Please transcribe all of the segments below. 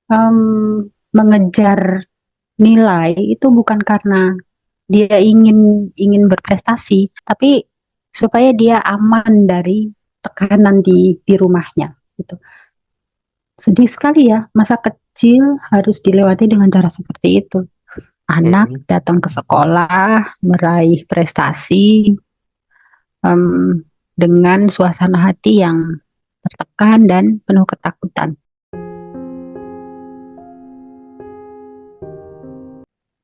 em, mengejar nilai itu bukan karena dia ingin ingin berprestasi, tapi supaya dia aman dari tekanan di rumahnya. Gitu. Sedih sekali ya, masa kecil harus dilewati dengan cara seperti itu. Anak Hmm. datang ke sekolah, meraih prestasi, em, dengan suasana hati yang tertekan dan penuh ketakutan.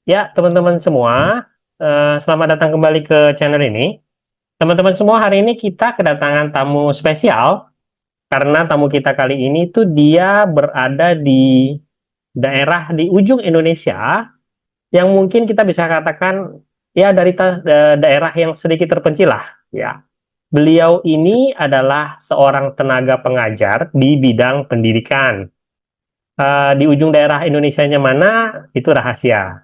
Ya, teman-teman semua, selamat datang kembali ke channel ini. Teman-teman semua, hari ini kita kedatangan tamu spesial karena tamu kita kali ini tuh dia berada di daerah di ujung Indonesia yang mungkin kita bisa katakan ya dari daerah yang sedikit terpencil lah. Ya, beliau ini adalah seorang tenaga pengajar di bidang pendidikan. Di ujung daerah Indonesianya mana itu rahasia.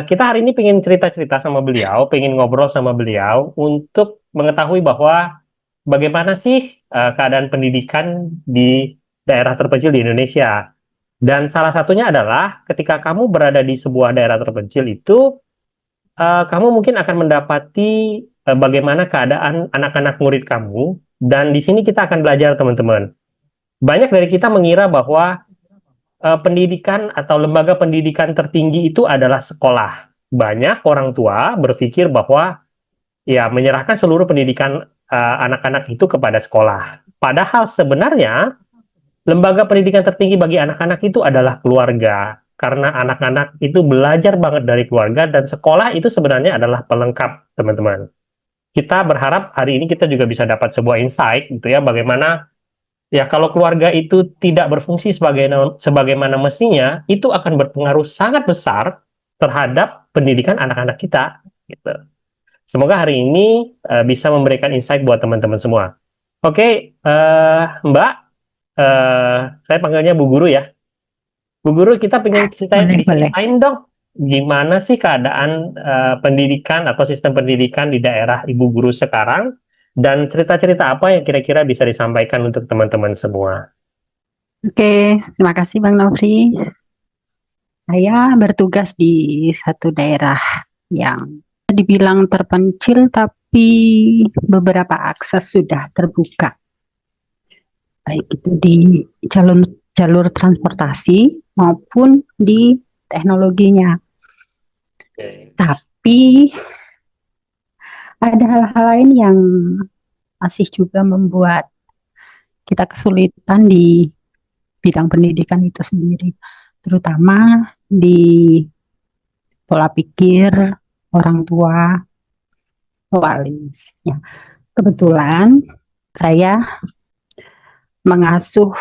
Kita hari ini pengen cerita-cerita sama beliau, pengen ngobrol sama beliau untuk mengetahui bahwa bagaimana sih keadaan pendidikan di daerah terpencil di Indonesia. Dan salah satunya adalah ketika kamu berada di sebuah daerah terpencil itu, kamu mungkin akan mendapati bagaimana keadaan anak-anak murid kamu. Dan di sini kita akan belajar, teman-teman. Banyak dari kita mengira bahwa pendidikan atau lembaga pendidikan tertinggi itu adalah sekolah. Banyak orang tua berpikir bahwa ya menyerahkan seluruh pendidikan anak-anak itu kepada sekolah. Padahal sebenarnya lembaga pendidikan tertinggi bagi anak-anak itu adalah keluarga. Karena anak-anak itu belajar banget dari keluarga dan sekolah itu sebenarnya adalah pelengkap, teman-teman. Kita berharap hari ini kita juga bisa dapat sebuah insight gitu ya bagaimana ya, kalau keluarga itu tidak berfungsi sebagaimana mestinya, itu akan berpengaruh sangat besar terhadap pendidikan anak-anak kita. Gitu. Semoga hari ini bisa memberikan insight buat teman-teman semua. Oke, Mbak, saya panggilnya Bu Guru ya. Bu Guru, kita pengen Boleh, boleh. diceritain dong, gimana sih keadaan pendidikan atau sistem pendidikan di daerah Ibu Guru sekarang, dan cerita-cerita apa yang kira-kira bisa disampaikan untuk teman-teman semua. Oke, terima kasih Bang Nofri. Saya bertugas di satu daerah yang dibilang terpencil, tapi beberapa akses sudah terbuka, baik itu di jalur jalur transportasi maupun di teknologinya. Oke. Tapi ada hal-hal lain yang masih juga membuat kita kesulitan di bidang pendidikan itu sendiri, terutama di pola pikir orang tua wali. Ya, kebetulan saya mengasuh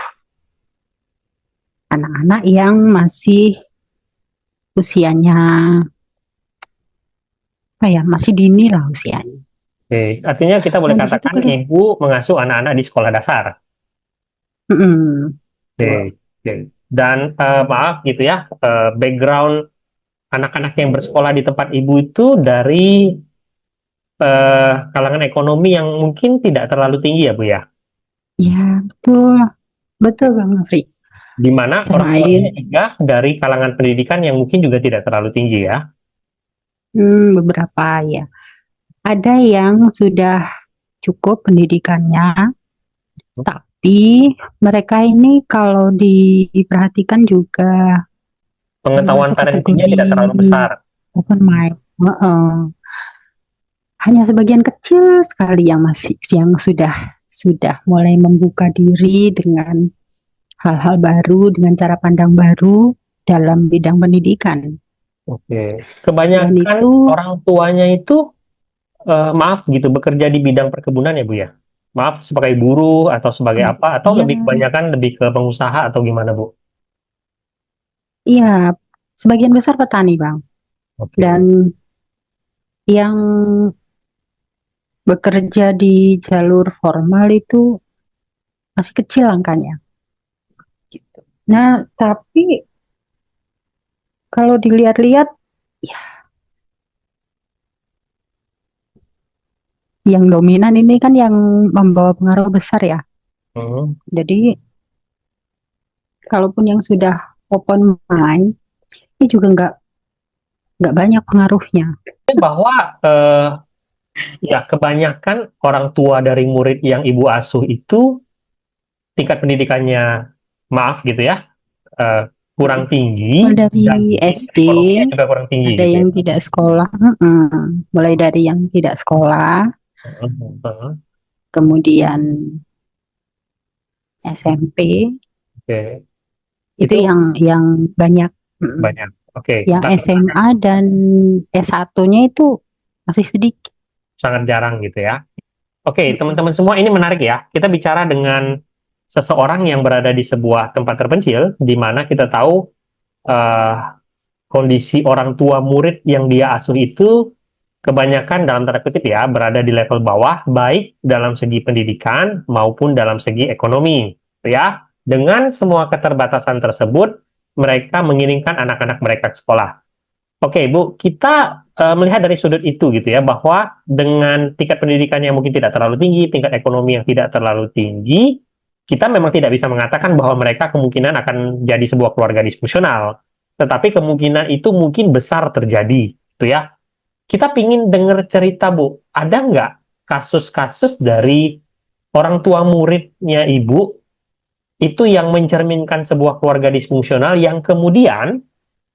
anak-anak yang masih usianya apa ya, masih dini lah usianya. Oke, artinya kita boleh Nah, di situ katakan kelihatan. ibu mengasuh anak-anak di sekolah dasar. Betul. Oke, oke. Dan maaf gitu ya, background anak-anak yang bersekolah di tempat ibu itu dari kalangan ekonomi yang mungkin tidak terlalu tinggi ya Bu ya. Ya, betul. Betul Bang Nofri. Di mana orang tuanya Selain juga dari kalangan pendidikan yang mungkin juga tidak terlalu tinggi ya. beberapa ya, ada yang sudah cukup pendidikannya, tapi mereka ini kalau diperhatikan juga Pengetahuan masuk parentingnya kategori tidak terlalu besar. open mind. Hanya sebagian kecil sekali yang masih yang sudah mulai membuka diri dengan hal-hal baru, dengan cara pandang baru dalam bidang pendidikan. Oke. Dan Kebanyakan itu orang tuanya itu maaf gitu bekerja di bidang perkebunan ya Bu ya. Maaf sebagai buruh atau sebagai apa atau iya, lebih kebanyakan lebih ke pengusaha atau gimana Bu? iya, sebagian besar petani, Bang. Dan Oke. yang bekerja di jalur formal itu masih kecil angkanya. Gitu. Nah, tapi kalau dilihat-lihat, ya, yang dominan ini kan yang membawa pengaruh besar ya. Hmm. Jadi kalaupun yang sudah open mind, ini juga nggak banyak pengaruhnya. Bahwa ya kebanyakan orang tua dari murid yang ibu asuh itu tingkat pendidikannya, maaf gitu ya, eh, kurang tinggi Mulai dan dari mungkin SD, ekonominya juga kurang tinggi ada gitu ya. yang tidak sekolah, mulai dari yang tidak sekolah, Heeh. kemudian SMP, Oke, itu itu yang banyak. banyak. Oke, Yang tapi SMA dan S1-nya itu masih sedikit. sangat jarang gitu ya. Oke, Mm-mm. teman-teman semua, ini menarik ya. Kita bicara dengan seseorang yang berada di sebuah tempat terpencil, di mana kita tahu eh, kondisi orang tua murid yang dia asuh itu kebanyakan dalam tanda kutip ya berada di level bawah, baik dalam segi pendidikan maupun dalam segi ekonomi, ya. Dengan semua keterbatasan tersebut, mereka mengirimkan anak-anak mereka ke sekolah. Oke, Bu, kita melihat dari sudut itu gitu ya, bahwa dengan tingkat pendidikan yang mungkin tidak terlalu tinggi, tingkat ekonomi yang tidak terlalu tinggi, kita memang tidak bisa mengatakan bahwa mereka kemungkinan akan jadi sebuah keluarga disfungsional. Tetapi kemungkinan itu mungkin besar terjadi, gitu ya. Kita pingin dengar cerita, Bu. Ada nggak kasus-kasus dari orang tua muridnya Ibu itu yang mencerminkan sebuah keluarga disfungsional yang kemudian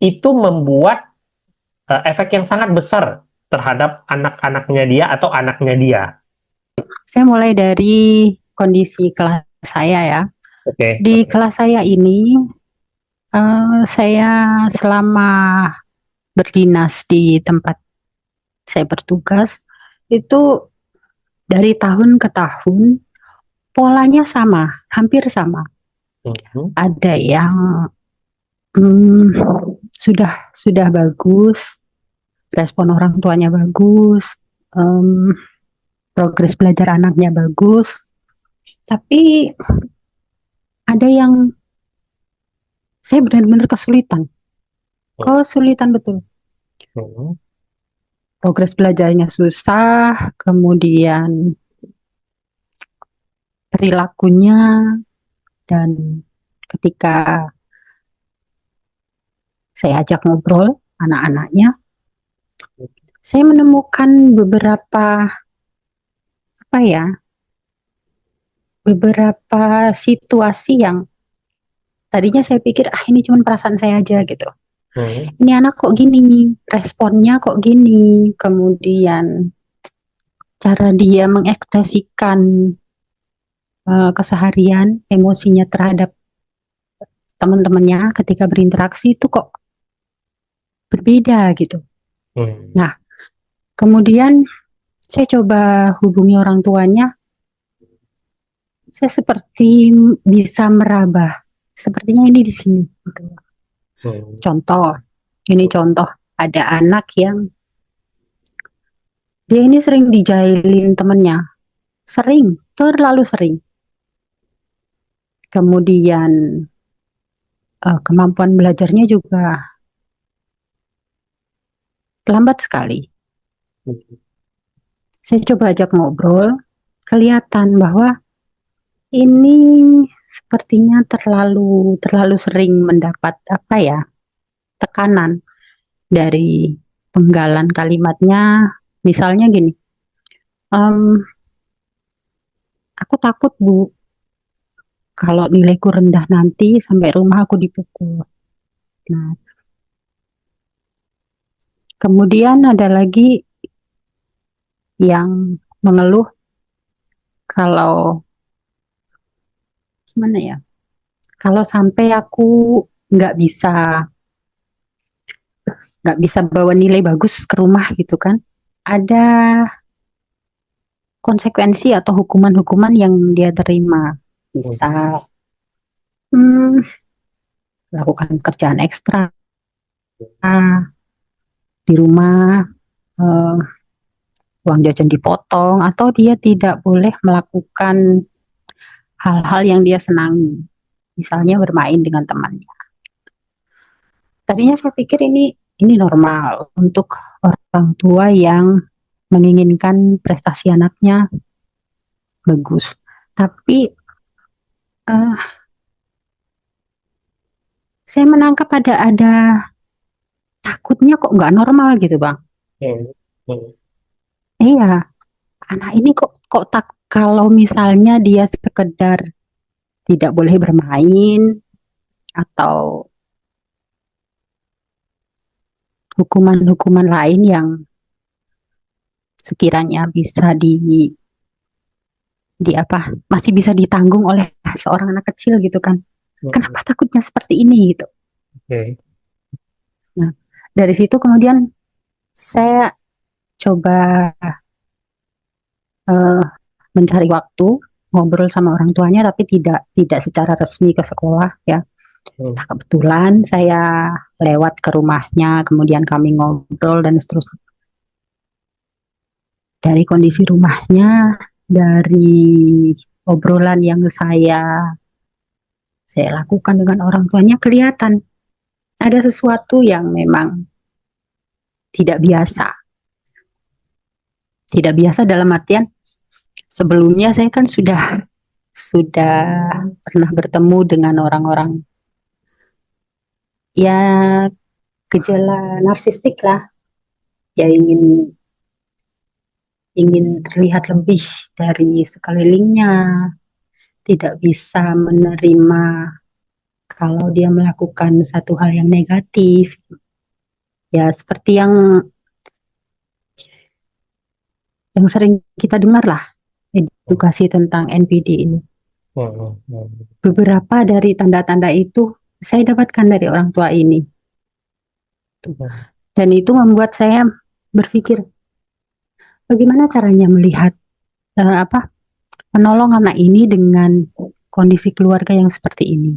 itu membuat efek yang sangat besar terhadap anak-anaknya dia atau anaknya dia. Saya mulai dari kondisi kelas saya ya. Oke. Di kelas saya ini, saya selama berdinas di tempat saya bertugas, itu dari tahun ke tahun polanya sama, hampir sama. Mhm. Ada yang hmm, sudah bagus, respon orang tuanya bagus, em, progres belajar anaknya bagus, tapi ada yang saya benar-benar kesulitan betul. Mhm. Progres belajarnya susah, kemudian perilakunya, dan ketika saya ajak ngobrol anak-anaknya, saya menemukan apa ya, beberapa situasi yang tadinya saya pikir ini cuma perasaan saya aja gitu. Mhm. Ini anak kok gini, responnya kok gini, kemudian cara dia mengekspresikan keseharian emosinya terhadap teman-temannya ketika berinteraksi itu kok berbeda gitu. Mhm. Nah, kemudian saya coba hubungi orang tuanya, saya seperti bisa meraba. Sepertinya ini di sini. Gitu. Mhm. Contoh, ada anak yang dia ini sering dijailin temennya, terlalu sering. Kemudian kemampuan belajarnya juga lambat sekali. Saya coba ajak ngobrol, kelihatan bahwa ini sepertinya terlalu sering mendapat apa ya, tekanan dari penggalan kalimatnya. Misalnya gini, "Em, aku takut Bu, kalau nilaiku rendah nanti sampai rumah aku dipukul." Nah, kemudian ada lagi yang mengeluh kalau gimana ya, kalau sampai aku nggak bisa nggak bisa bawa nilai bagus ke rumah gitu kan, ada konsekuensi atau hukuman-hukuman yang dia terima. Misal, hmm, lakukan pekerjaan ekstra di rumah, eh, uang jajan dipotong, atau dia tidak boleh melakukan hal-hal yang dia senangi, misalnya bermain dengan temannya. Tadinya saya pikir ini normal untuk orang tua yang menginginkan prestasi anaknya bagus. Tapi eh, saya menangkap ada takutnya kok nggak normal gitu Bang. Hmm. Hmm. Iya, anak ini kok tak kalau misalnya dia sekedar tidak boleh bermain atau hukuman-hukuman lain yang sekiranya bisa di apa masih bisa ditanggung oleh seorang anak kecil gitu kan. Hmm. Kenapa takutnya seperti ini gitu. Oke. Nah, dari situ kemudian saya coba eh, mencari waktu ngobrol sama orang tuanya tapi tidak secara resmi ke sekolah ya. Hmm. Kebetulan saya lewat ke rumahnya, kemudian kami ngobrol dan seterusnya. Dari kondisi rumahnya, dari obrolan yang saya lakukan dengan orang tuanya kelihatan ada sesuatu yang memang tidak biasa. Tidak biasa dalam artian sebelumnya saya kan sudah pernah bertemu dengan orang-orang ya gejala narsistik lah, ya ingin terlihat lebih dari sekelilingnya, tidak bisa menerima kalau dia melakukan satu hal yang negatif. Ya seperti yang sering kita dengar lah, edukasi tentang NPD ini. Hmm. Hmm. Beberapa dari tanda-tanda itu saya dapatkan dari orang tua ini. Hmm. Dan itu membuat saya berpikir, bagaimana caranya melihat apa menolong anak ini dengan kondisi keluarga yang seperti ini.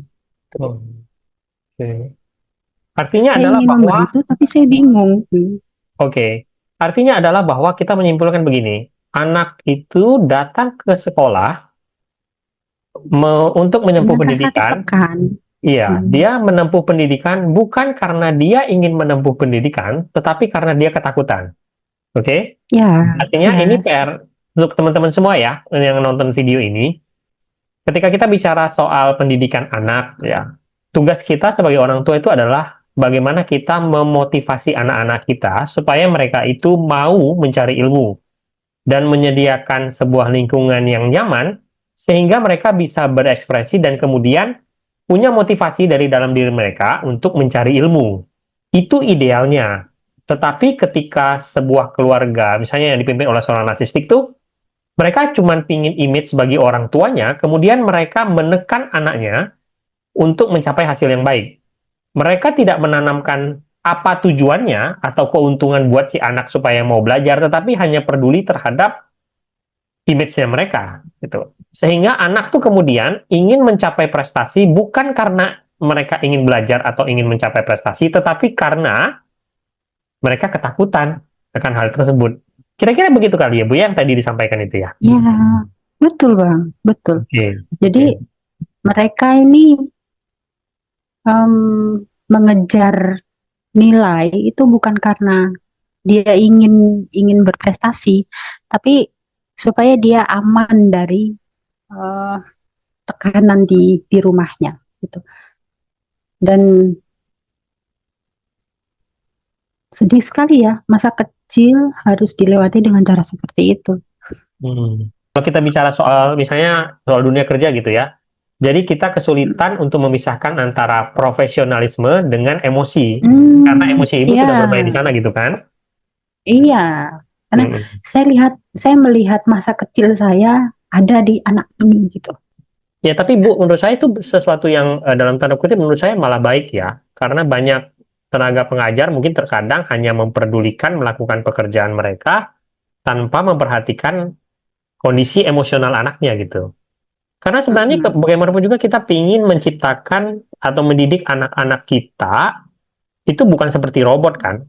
Hmm. Oke. Artinya Saya adalah ingin bahwa, membantu, tapi saya bingung. oke, artinya adalah bahwa kita menyimpulkan begini, anak itu datang ke sekolah untuk menempuh Dengan rasa pendidikan. tertekan. Iya, Hmm. dia menempuh pendidikan bukan karena dia ingin menempuh pendidikan, tetapi karena dia ketakutan. Oke? Ya, Artinya ini ya, PR untuk teman-teman semua ya yang nonton video ini. Ketika kita bicara soal pendidikan anak, ya, tugas kita sebagai orang tua itu adalah bagaimana kita memotivasi anak-anak kita supaya mereka itu mau mencari ilmu dan menyediakan sebuah lingkungan yang nyaman sehingga mereka bisa berekspresi dan kemudian punya motivasi dari dalam diri mereka untuk mencari ilmu. Itu idealnya. Tetapi ketika sebuah keluarga, misalnya yang dipimpin oleh seorang narsistik tuh, mereka cuma pingin image bagi orang tuanya, kemudian mereka menekan anaknya untuk mencapai hasil yang baik. Mereka tidak menanamkan apa tujuannya atau keuntungan buat si anak supaya mau belajar, tetapi hanya peduli terhadap image-nya mereka gitu. Sehingga anak tuh kemudian ingin mencapai prestasi bukan karena mereka ingin belajar atau ingin mencapai prestasi, tetapi karena mereka ketakutan akan hal tersebut. Kira-kira begitu kali ya Bu yang tadi disampaikan itu ya. ya, betul Bang, betul. Oke, Jadi oke. mereka ini em, mengejar nilai itu bukan karena dia ingin berprestasi, tapi supaya dia aman dari eh, tekanan di rumahnya gitu. Dan sedih sekali ya, masa kecil harus dilewati dengan cara seperti itu. Kalau kita bicara soal misalnya soal dunia kerja gitu ya, jadi kita kesulitan untuk memisahkan antara profesionalisme dengan emosi, karena Hmm, emosi ibu ya, sudah bermain di sana gitu kan. iya. Karena Hmm. saya melihat masa kecil saya ada di anak ini gitu. Ya, tapi Bu, menurut saya itu sesuatu yang dalam tanda kutip menurut saya malah baik ya, karena banyak tenaga pengajar mungkin terkadang hanya memperdulikan melakukan pekerjaan mereka tanpa memperhatikan kondisi emosional anaknya gitu. Karena sebenarnya Mm-mm. bagaimanapun juga kita ingin menciptakan atau mendidik anak-anak kita itu bukan seperti robot kan,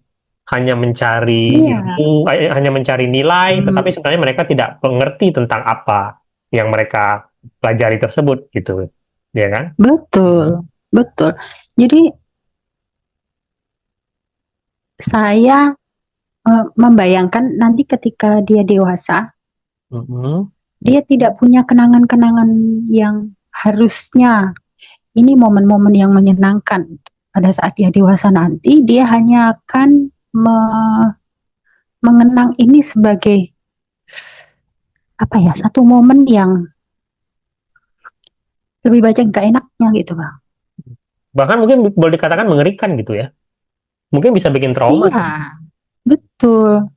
hanya mencari Iya, ilmu, hanya mencari nilai, tetapi mm, sebenarnya mereka tidak mengerti tentang apa yang mereka pelajari tersebut gitu, ya kan? betul, betul. Jadi saya membayangkan nanti ketika dia dewasa, Mhm. dia tidak punya kenangan-kenangan yang harusnya ini momen-momen yang menyenangkan. pada saat dia dewasa nanti dia hanya akan mengenang ini sebagai apa ya, satu momen yang lebih banyak gak enaknya gitu bang. Bahkan mungkin boleh dikatakan mengerikan gitu ya. Mungkin bisa bikin trauma. Iya, betul,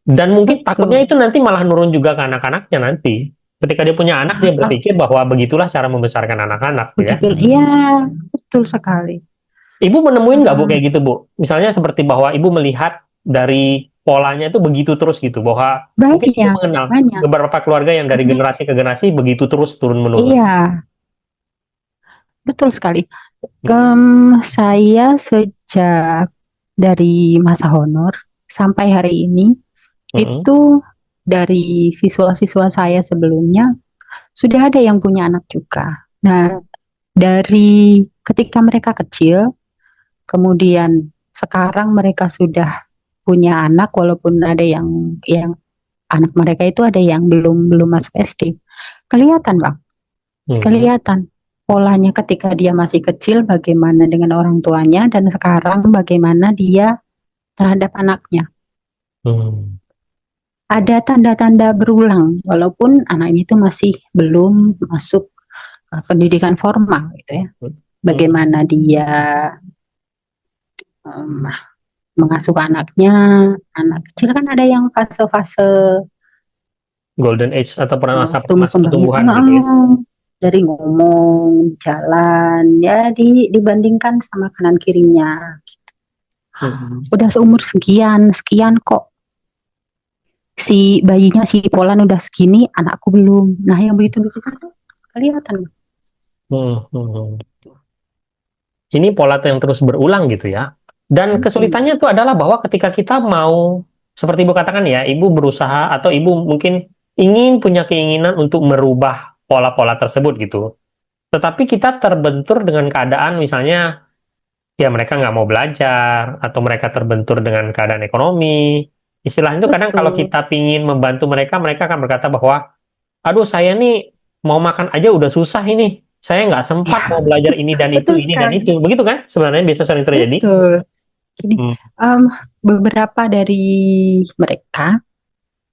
Dan mungkin takutnya betul. itu nanti malah nurun juga ke anak-anaknya nanti. Ketika dia punya anak, dia Kalau berpikir bahwa begitulah cara membesarkan anak-anak ya. begitu, iya, betul sekali. Ibu menemuin nggak Bu Mm-mm. kayak gitu Bu? Misalnya seperti bahwa Ibu melihat dari polanya itu begitu terus gitu, bahwa mungkin Ibu Banyak, mengenal banyak. beberapa keluarga yang dari Karena generasi ke generasi begitu terus turun-menurun. iya, betul sekali. Mm, Saya sejak dari masa honor sampai hari ini mm, itu dari siswa-siswa saya sebelumnya sudah ada yang punya anak juga. Nah, dari ketika mereka kecil, kemudian sekarang mereka sudah punya anak, walaupun ada yang anak mereka itu ada yang belum belum masuk SD. Kelihatan, Bang. mm, Kelihatan polanya ketika dia masih kecil bagaimana dengan orang tuanya dan sekarang bagaimana dia terhadap anaknya. mm, Ada tanda-tanda berulang walaupun anaknya itu masih belum masuk pendidikan formal gitu ya. mm, mm. Bagaimana dia em, mengasuh anaknya, anak kecil kan ada yang fase-fase Golden Age atau masa tumbuh masa kembangnya. pertumbuhan gitu ya. Dari ngomong, jalan, ya dibandingkan sama kanan kirinya. Mm, Udah seumur sekian, sekian kok si bayinya si Polan udah segini, anakku belum. Nah, yang begitu-begitu tuh kelihatan. mm, mm. Ini pola yang terus berulang gitu ya. Dan Mm-mm. kesulitannya itu adalah bahwa ketika kita mau, seperti Ibu katakan ya, Ibu berusaha atau Ibu mungkin ingin punya keinginan untuk merubah pola-pola tersebut gitu. Tetapi kita terbentur dengan keadaan misalnya, ya mereka nggak mau belajar, atau mereka terbentur dengan keadaan ekonomi. Istilahnya itu kadang kalau Betul, kita pingin membantu mereka, mereka akan berkata bahwa, aduh saya nih mau makan aja udah susah ini. Saya nggak sempat mau ya, belajar betul ini dan sekali. itu. Begitu kan? Sebenarnya biasa sering terjadi. Betul. Gini, Hmm, em, beberapa dari mereka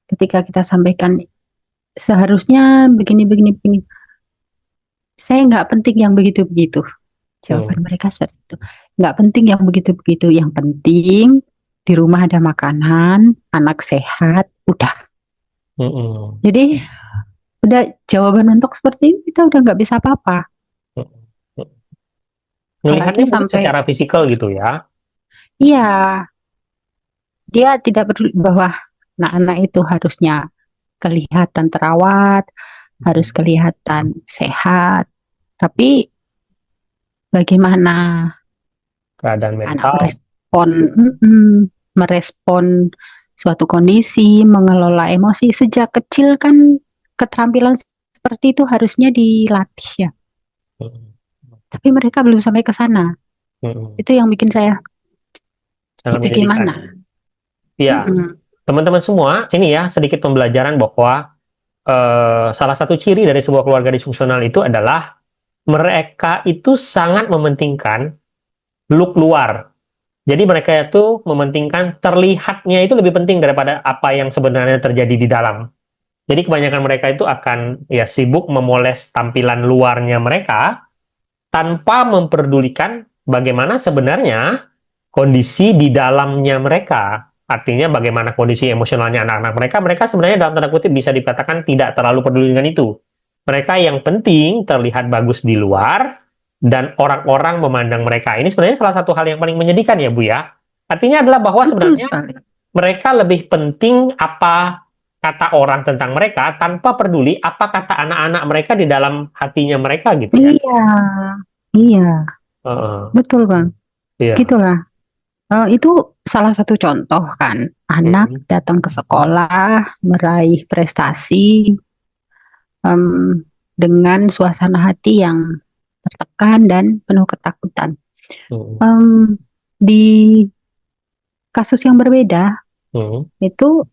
ketika kita sampaikan seharusnya begini, begini, begini. Saya nggak penting yang begitu-begitu. hmm, Jawaban mereka seperti itu. Nggak penting yang begitu-begitu. Yang penting di rumah ada makanan, anak sehat, udah. hmm, hmm, Jadi udah jawaban mentok seperti ini kita udah nggak bisa apa-apa. hmm, hmm. Apalagi Melihatnya mungkin sampai secara fisikal gitu ya. iya dia tidak peduli bahwa anak-anak itu harusnya kelihatan terawat, harus Hmm. kelihatan sehat. Tapi bagaimana Keadaan anak mental. merespon suatu kondisi, mengelola emosi sejak kecil kan keterampilan seperti itu harusnya dilatih ya. Hmm, Tapi mereka belum sampai ke sana. hmm, hmm. Itu yang bikin saya Sangat menyedihkan. bagaimana? Ya, Mm-mm. teman-teman semua, ini ya sedikit pembelajaran bahwa salah satu ciri dari sebuah keluarga disfungsional itu adalah mereka itu sangat mementingkan look luar. Jadi mereka itu mementingkan terlihatnya itu lebih penting daripada apa yang sebenarnya terjadi di dalam. Jadi kebanyakan mereka itu akan ya sibuk memoles tampilan luarnya mereka tanpa memperdulikan bagaimana sebenarnya kondisi di dalamnya mereka. Artinya bagaimana kondisi emosionalnya anak-anak mereka, mereka sebenarnya dalam tanda kutip bisa dikatakan tidak terlalu peduli dengan itu. Mereka yang penting terlihat bagus di luar dan orang-orang memandang mereka. Ini sebenarnya salah satu hal yang paling menyedihkan ya Bu ya. Artinya adalah bahwa Betul sebenarnya sekali. mereka lebih penting apa kata orang tentang mereka tanpa peduli apa kata anak-anak mereka di dalam hatinya mereka gitu ya. Iya, iya, Heeh. betul Bang. Iya. Gitulah. Itu salah satu contoh kan. Anak Mm, datang ke sekolah, meraih prestasi em, dengan suasana hati yang tertekan dan penuh ketakutan. mm, Em, di kasus yang berbeda, mm. itu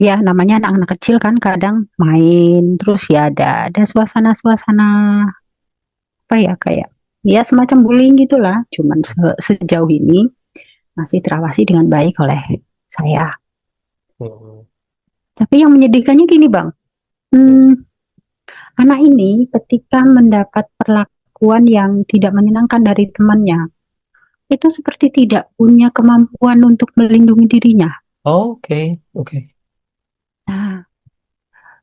ya namanya anak-anak kecil kan kadang main, terus ya ada suasana-suasana apa ya kayak. ya semacam bullying gitulah. Cuman sejauh ini masih terawasi dengan baik oleh saya. Hmm. Tapi yang menyedihkannya gini Bang, hmm, anak ini ketika mendapat perlakuan yang tidak menyenangkan dari temannya, itu seperti tidak punya kemampuan untuk melindungi dirinya. Oke, oke. Nah,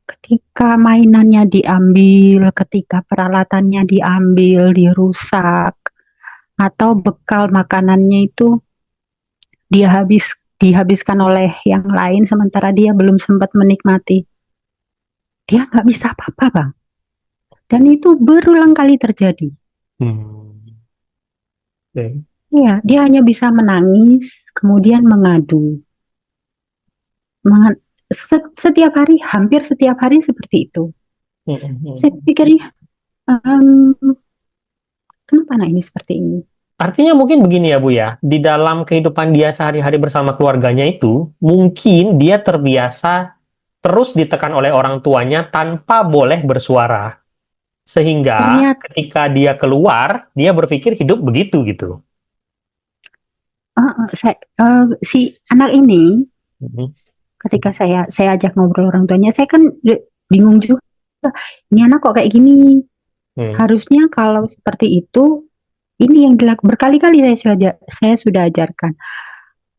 ketika mainannya diambil, ketika peralatannya diambil, dirusak, atau bekal makanannya itu dihabiskan oleh yang lain sementara dia belum sempat menikmati, dia nggak bisa apa-apa, Bang. Dan itu berulang kali terjadi. Hmm. Oke. Iya, dia hanya bisa menangis, kemudian mengadu. Mengan- Setiap hari, hampir setiap hari seperti itu. Hmm, hmm. Saya pikirnya, "Em, kenapa anak ini seperti ini?" Artinya mungkin begini ya Bu ya, di dalam kehidupan dia sehari-hari bersama keluarganya itu, mungkin dia terbiasa terus ditekan oleh orang tuanya tanpa boleh bersuara. Sehingga Ternyata ketika dia keluar, dia berpikir hidup begitu gitu. si anak ini, Mhm. ketika saya ajak ngobrol orang tuanya, saya kan bingung juga. Ini anak kok kayak gini? Hmm. Harusnya kalau seperti itu, ini yang berkali-kali saya sudah ajarkan.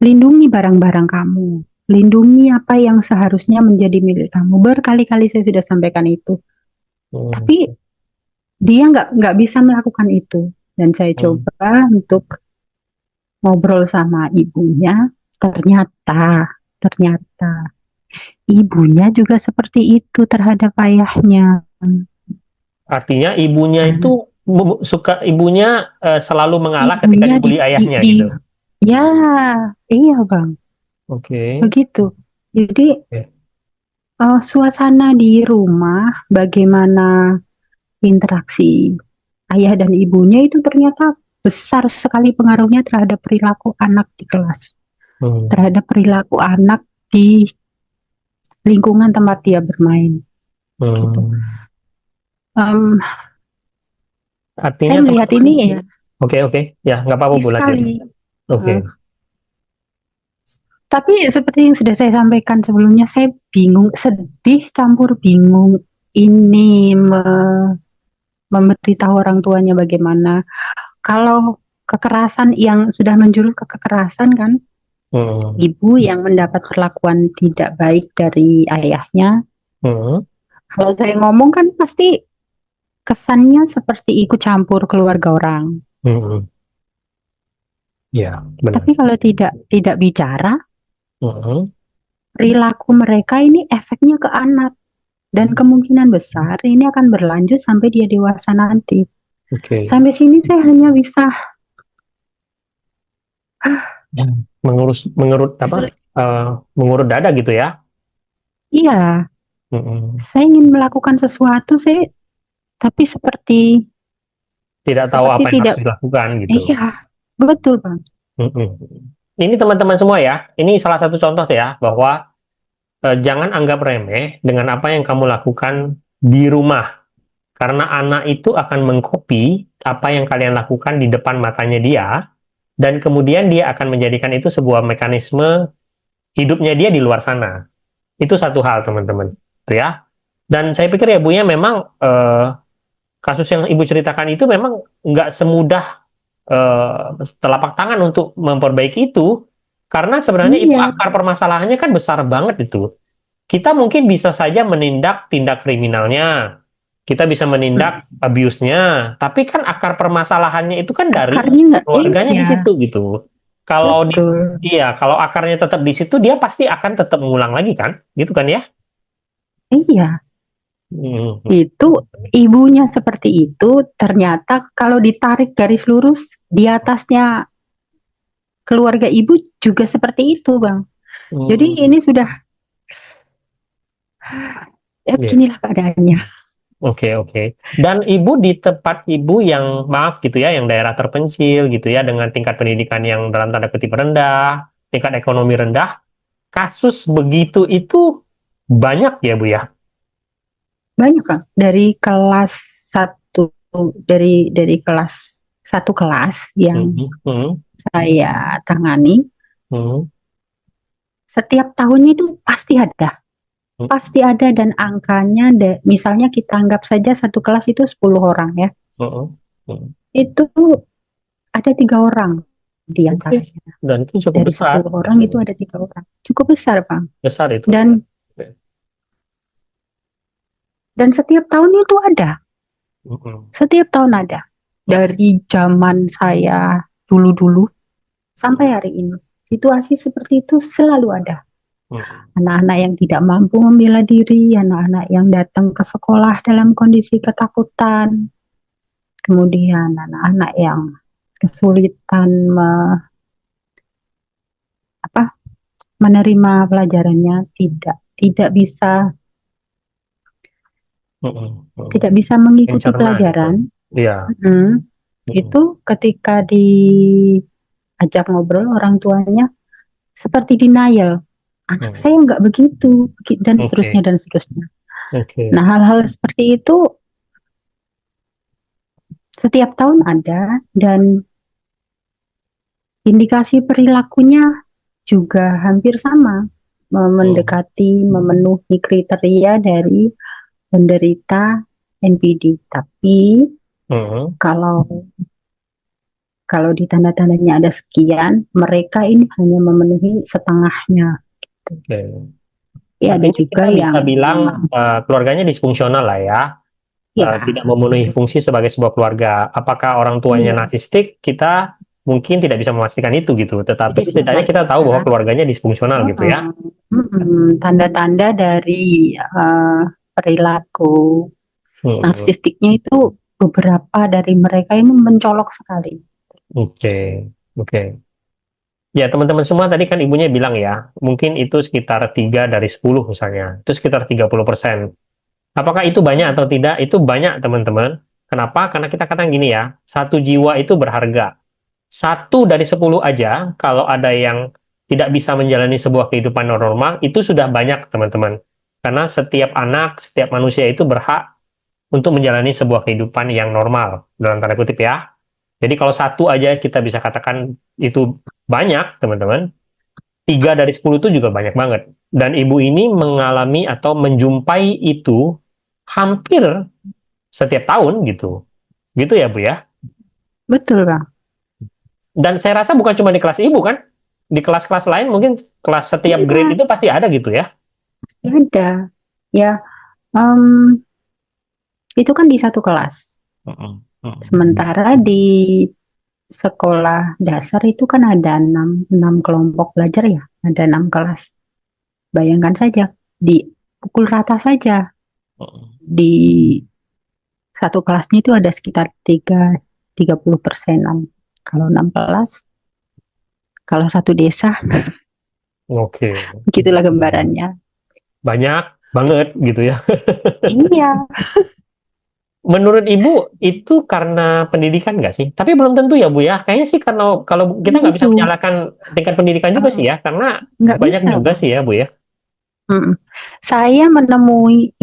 Lindungi barang-barang kamu. Lindungi apa yang seharusnya menjadi milik kamu. Berkali-kali saya sudah sampaikan itu. Hmm. Tapi dia nggak bisa melakukan itu. Dan saya Hmm. coba untuk ngobrol sama ibunya. Ternyata ibunya juga seperti itu terhadap ayahnya. Artinya ibunya itu Nah, ibunya selalu mengalah ketika ibunya dibully ayahnya gitu. ya, iya Bang, Oke. begitu. Jadi Oke. suasana di rumah, bagaimana interaksi ayah dan ibunya itu ternyata besar sekali pengaruhnya terhadap perilaku anak di kelas, Hmm. terhadap perilaku anak di lingkungan tempat dia bermain, gitu. Hmm. Em, saya Artinya melihat teman-teman, ini ya oke oke, ya nggak apa-apa sedih Bu lanjut. sekali. Oke. Eh, tapi seperti yang sudah saya sampaikan sebelumnya, saya bingung, sedih campur bingung. Ini memberitahu orang tuanya bagaimana. Kalau kekerasan yang sudah menjurus ke kekerasan kan, Hmm. ibu yang mendapat perlakuan tidak baik dari ayahnya. Hmm. Kalau saya ngomong kan pasti kesannya seperti ikut campur keluarga orang. Hmm. Ya, Tapi benar. kalau tidak bicara, Hmm. perilaku mereka ini efeknya ke anak dan kemungkinan besar ini akan berlanjut sampai dia dewasa nanti. Oke. Sampai sini saya hanya bisa Ya. Mengurut apa? sulit. Mengurut dada gitu ya. Iya, Hmm. saya ingin melakukan sesuatu, tapi seperti Tidak tahu seperti apa yang harus tidak. dilakukan gitu. Iya, betul Bang. Hmm. Ini teman-teman semua ya, ini salah satu contoh ya bahwa jangan anggap remeh dengan apa yang kamu lakukan di rumah. Karena anak itu akan mengcopy apa yang kalian lakukan di depan matanya dia, dan kemudian dia akan menjadikan itu sebuah mekanisme hidupnya dia di luar sana. Itu satu hal, teman-teman. Itu ya. Dan saya pikir ya, Bu, ya memang kasus yang Ibu ceritakan itu memang nggak semudah telapak tangan untuk memperbaiki itu, karena sebenarnya itu Iya, akar permasalahannya kan besar banget itu. Kita mungkin bisa saja menindak tindak kriminalnya, kita bisa menindak abuse-nya, tapi kan akar permasalahannya itu kan dari akarnya nggak. keluarganya di Iya, situ gitu. Kalau di, betul. iya, kalau akarnya tetap di situ, dia pasti akan tetap mengulang lagi kan, gitu kan ya? Iya, Hmm. itu ibunya seperti itu. Ternyata kalau ditarik garis lurus, di atasnya keluarga ibu juga seperti itu, Bang. Jadi Hmm. ini sudah, Iya. beginilah keadaannya. Oke, oke. Dan ibu di tempat ibu yang maaf gitu ya, yang daerah terpencil gitu ya, dengan tingkat pendidikan yang dalam tanda kutip rendah, tingkat ekonomi rendah, kasus begitu itu banyak ya Bu ya? Banyak, Bang. Dari kelas satu, dari kelas. satu kelas yang Mhm, mhm, saya tangani, mhm, setiap tahunnya itu mhm, pasti ada dan angkanya, misalnya kita anggap saja satu kelas itu 10 orang ya, mhm, mhm. itu ada 3 orang di Oke, antaranya. dan itu cukup Dari besar, 10 orang itu ada 3 orang. Cukup besar, Bang. besar itu. Dan Oke. setiap tahun itu ada. Mhm, Setiap tahun ada. mhm, Dari zaman saya dulu-dulu sampai mhm, hari ini. Situasi seperti itu selalu ada. mhm. Anak-anak yang tidak mampu membela diri, anak-anak yang datang ke sekolah dalam kondisi ketakutan, kemudian anak-anak yang kesulitan apa, menerima pelajarannya, tidak bisa Mhm, mhm. tidak bisa mengikuti Mencerna gitu. pelajaran. Iya. Mhm, Itu ketika diajak ngobrol orang tuanya seperti denial, anak mhm. saya nggak begitu, dan seterusnya Oke, dan seterusnya. oke. Nah, hal-hal seperti itu setiap tahun ada, dan indikasi perilakunya juga hampir sama, Mhm, mendekati memenuhi kriteria dari penderita NPD. Tapi mhm. kalau kalau di tanda-tandanya ada sekian, mereka ini hanya memenuhi setengahnya. Oke. Ya, ada Artinya juga kita yang bisa bilang memang, keluarganya disfungsional lah ya. ya, Tidak memenuhi fungsi sebagai sebuah keluarga. Apakah orang tuanya iya, narsistik? Kita mungkin tidak bisa memastikan itu gitu. Tetapi tidak bisa setidaknya kita tahu bahwa memastikan. keluarganya disfungsional gitu ya. Tanda-tanda dari perilaku Hmm, narsistiknya itu, beberapa dari mereka ini mencolok sekali. oke, oke. Ya, teman-teman semua tadi kan ibunya bilang ya, mungkin itu sekitar 3 dari 10 misalnya. Itu sekitar 30%. Apakah itu banyak atau tidak? Itu banyak, teman-teman. Kenapa? Karena kita katakan gini ya, satu jiwa itu berharga. 1 dari 10 aja, kalau ada yang tidak bisa menjalani sebuah kehidupan normal, itu sudah banyak, teman-teman. Karena setiap anak, setiap manusia itu berhak untuk menjalani sebuah kehidupan yang normal, dalam tanda kutip ya. Jadi kalau 1 aja kita bisa katakan itu banyak, teman-teman. 3 dari 10 itu juga banyak banget. Dan ibu ini mengalami atau menjumpai itu hampir setiap tahun gitu. Gitu ya, Bu ya? Betul, Bang. Dan saya rasa bukan cuma di kelas ibu kan? Di kelas-kelas lain mungkin kelas setiap grade Iya, itu pasti ada gitu ya? pasti ada. Ya, em, itu kan di satu kelas. Mm-mm. Mm-mm. Sementara di sekolah dasar itu kan ada enam kelompok belajar ya, ada 6 kelas. Bayangkan saja, dipukul rata saja di satu kelasnya itu ada sekitar 30%-an. Kalau 6 kelas, kalau satu desa, Oke, begitulah gambarannya. banyak banget gitu ya. Iya, Menurut Ibu itu karena pendidikan nggak sih? Tapi belum tentu ya Bu ya. Kayaknya sih karena kalau kita nah nggak bisa itu menyalahkan tingkat pendidikan juga sih eh, ya, karena nggak banyak bisa, juga Bang. sih ya Bu ya. Mm-mm. Saya menemui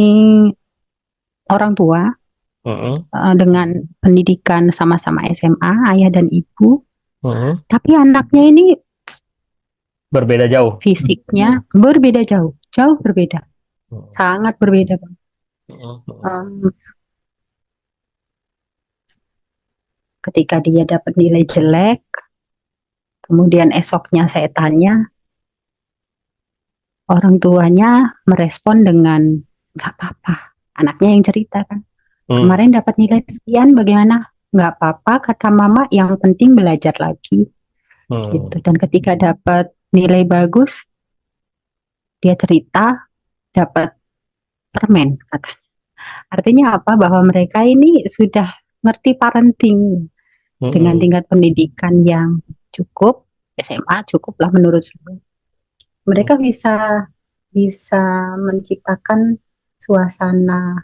orang tua dengan pendidikan sama-sama SMA, ayah dan ibu, Mm-mm. tapi anaknya ini Berbeda jauh. fisiknya berbeda jauh, jauh berbeda, sangat berbeda, Bang. Mm-mm. Em, Ketika dia dapat nilai jelek, kemudian esoknya saya tanya, orang tuanya merespon dengan nggak apa-apa. Anaknya yang cerita kan, Mm. kemarin dapat nilai sekian, bagaimana? Nggak apa-apa, kata mama, yang penting belajar lagi. Gitu. Mm. Dan ketika dapat nilai bagus, dia cerita dapat permen, katanya. Artinya apa? Bahwa mereka ini sudah ngerti parenting dengan Mm-mm. tingkat pendidikan yang cukup, SMA cukup lah menurut saya. Mereka bisa bisa menciptakan suasana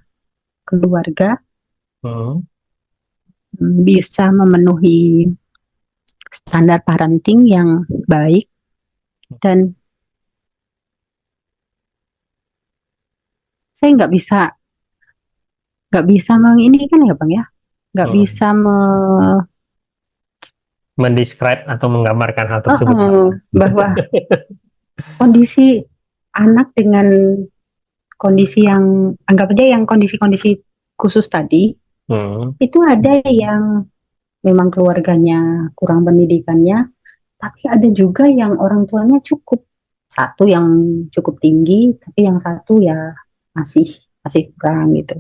keluarga, Mm. bisa memenuhi standar parenting yang baik, dan saya nggak bisa mengini kan ya, Bang ya, nggak Mm. bisa mendescribe atau menggambarkan hal tersebut. Bahwa kondisi anak dengan kondisi yang anggap aja yang kondisi-kondisi khusus tadi, itu ada yang memang keluarganya kurang pendidikannya, tapi ada juga yang orang tuanya cukup. Satu yang cukup tinggi, tapi yang satu ya masih masih kurang gitu.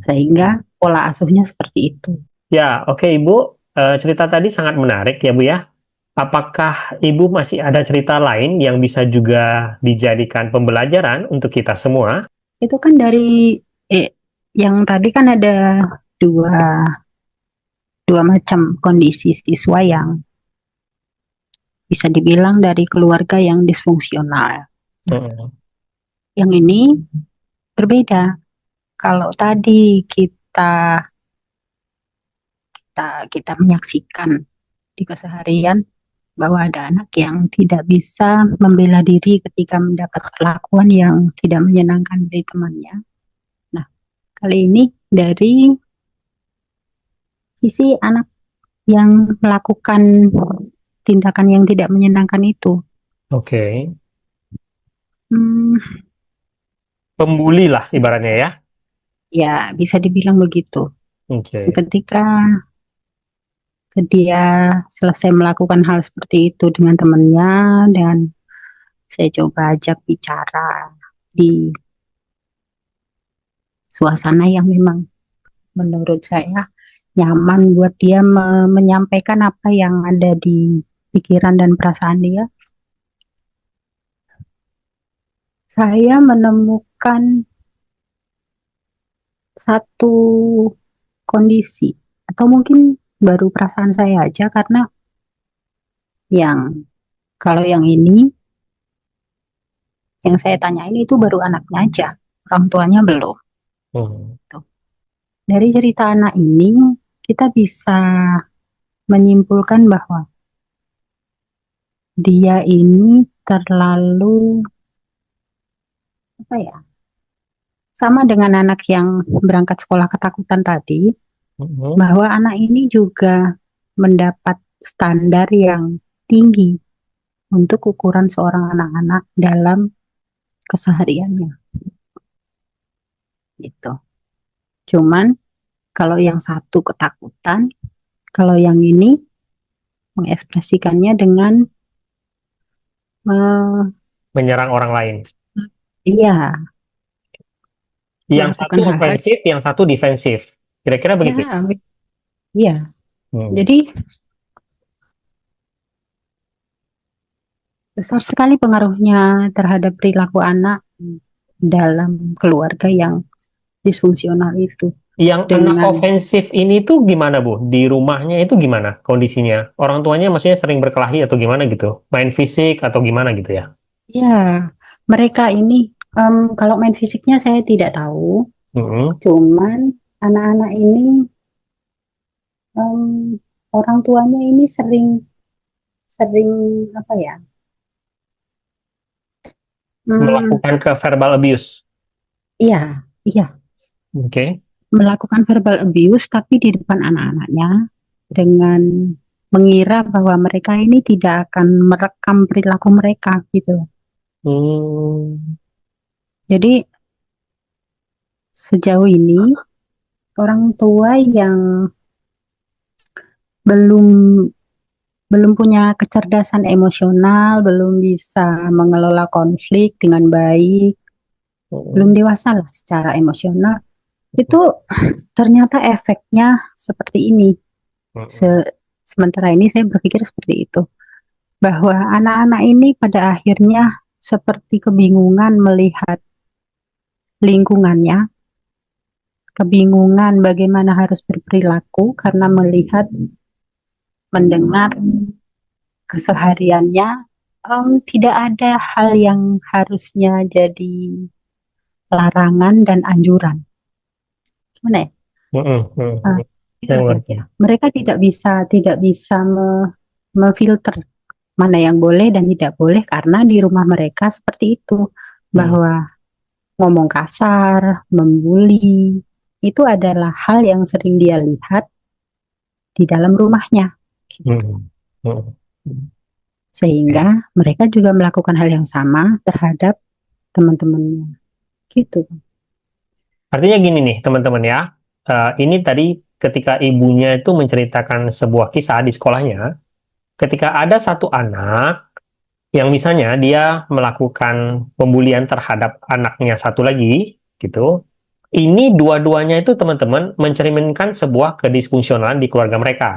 Sehingga pola asuhnya seperti itu. Ya, oke Ibu. Cerita tadi sangat menarik ya Bu ya. Apakah Ibu masih ada cerita lain yang bisa juga dijadikan pembelajaran untuk kita semua? Itu kan dari yang tadi kan ada dua macam kondisi siswa yang bisa dibilang dari keluarga yang disfungsional. Yang ini berbeda. Kalau tadi kita menyaksikan di keseharian bahwa ada anak yang tidak bisa membela diri ketika mendapat perlakuan yang tidak menyenangkan dari temannya. Nah, kali ini dari sisi anak yang melakukan tindakan yang tidak menyenangkan itu. Oke. Hmm, Pembuli lah ibaratnya ya. Ya, bisa dibilang begitu. Oke. Ketika dia selesai melakukan hal seperti itu dengan temannya dan saya coba ajak bicara di suasana yang memang menurut saya nyaman buat dia menyampaikan apa yang ada di pikiran dan perasaan dia. Saya menemukan satu kondisi atau mungkin baru perasaan saya aja karena kalau yang ini yang saya tanyain itu baru anaknya aja, orang tuanya belum. Tuh. Dari cerita anak ini kita bisa menyimpulkan bahwa dia ini terlalu sama dengan anak yang berangkat sekolah ketakutan tadi, bahwa anak ini juga mendapat standar yang tinggi untuk ukuran seorang anak-anak dalam kesehariannya. Gitu. Cuman kalau yang satu ketakutan, kalau yang ini mengekspresikannya dengan menyerang orang lain. Iya. Yang satu ofensif, yang satu defensif. Kira-kira begitu. Iya. Jadi besar sekali pengaruhnya terhadap perilaku anak dalam keluarga yang disfungsional itu. Yang anak ofensif ini tuh gimana Bu? Di rumahnya itu gimana kondisinya? Orang tuanya maksudnya sering berkelahi atau gimana gitu? Main fisik atau gimana gitu ya? Ya, mereka ini kalau main fisiknya saya tidak tahu. Cuman anak-anak ini orang tuanya ini sering apa ya? Melakukan ke verbal abuse. Iya. Oke. Melakukan verbal abuse tapi di depan anak-anaknya dengan mengira bahwa mereka ini tidak akan merekam perilaku mereka gitu. Jadi sejauh ini orang tua yang belum punya kecerdasan emosional, belum bisa mengelola konflik dengan baik, belum dewasa lah secara emosional, itu ternyata efeknya seperti ini. Sementara ini saya berpikir seperti itu, bahwa anak-anak ini pada akhirnya seperti kebingungan melihat lingkungannya, kebingungan bagaimana harus berperilaku karena mendengar kesehariannya tidak ada hal yang harusnya jadi larangan dan anjuran. Gimana ya? Mereka tidak bisa memfilter mana yang boleh dan tidak boleh karena di rumah mereka seperti itu, bahwa ngomong kasar, membuli itu adalah hal yang sering dia lihat di dalam rumahnya Hmm. Hmm. Sehingga mereka juga melakukan hal yang sama terhadap teman-temannya. Gitu. Artinya gini nih, teman-teman ya. Ini tadi ketika ibunya itu menceritakan sebuah kisah di sekolahnya, ketika ada satu anak yang misalnya dia melakukan pembulian terhadap anaknya satu lagi, gitu. Ini dua-duanya itu teman-teman mencerminkan sebuah kedisfungsionalan di keluarga mereka.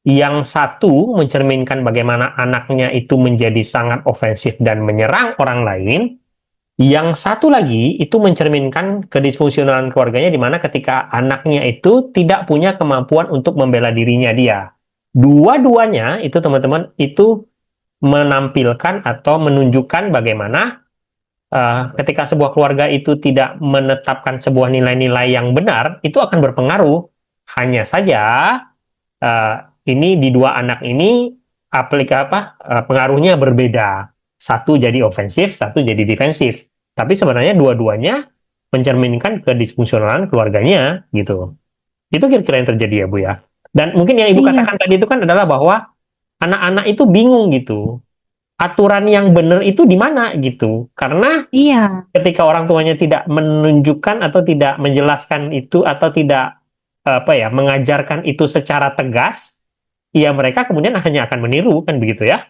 Yang satu mencerminkan bagaimana anaknya itu menjadi sangat ofensif dan menyerang orang lain. Yang satu lagi itu mencerminkan kedisfungsionalan keluarganya di mana ketika anaknya itu tidak punya kemampuan untuk membela dirinya dia. Dua-duanya itu teman-teman itu menampilkan atau menunjukkan bagaimana ketika sebuah keluarga itu tidak menetapkan sebuah nilai-nilai yang benar, itu akan berpengaruh. Hanya saja uh, ini di dua anak ini pengaruhnya berbeda. Satu jadi ofensif, satu jadi defensif. Tapi sebenarnya dua-duanya mencerminkan kedisfungsionalan keluarganya gitu. Itu kira-kira yang terjadi ya Bu ya. Dan mungkin yang Ibu Iya, katakan tadi itu kan adalah bahwa anak-anak itu bingung gitu. Aturan yang benar itu di mana gitu. Karena iya, ketika orang tuanya tidak menunjukkan atau tidak menjelaskan itu atau tidak mengajarkan itu secara tegas, ya mereka kemudian hanya akan meniru kan begitu ya.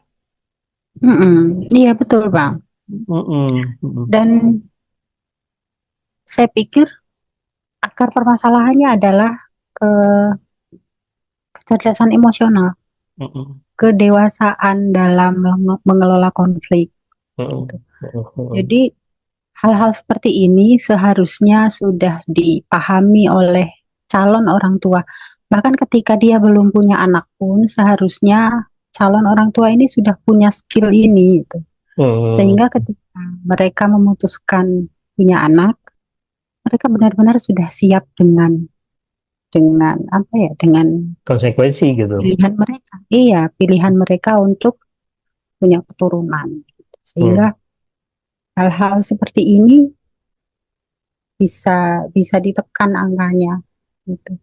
iya betul Bang. Mm-mm, mm-mm, Dan saya pikir akar permasalahannya adalah ke kecerdasan emosional, mm-mm, kedewasaan dalam mengelola konflik. mm-mm, Gitu. mm-mm, Jadi hal-hal seperti ini seharusnya sudah dipahami oleh calon orang tua. Bahkan ketika dia belum punya anak pun, seharusnya calon orang tua ini sudah punya skill ini, gitu. mm-mm. Sehingga ketika mereka memutuskan punya anak, mereka benar-benar sudah siap dengan apa ya, dengan Konsekuensi gitu. pilihan mereka. Iya, pilihan mereka untuk punya keturunan. Mm, Sehingga hal-hal seperti ini bisa bisa ditekan angkanya, gitu.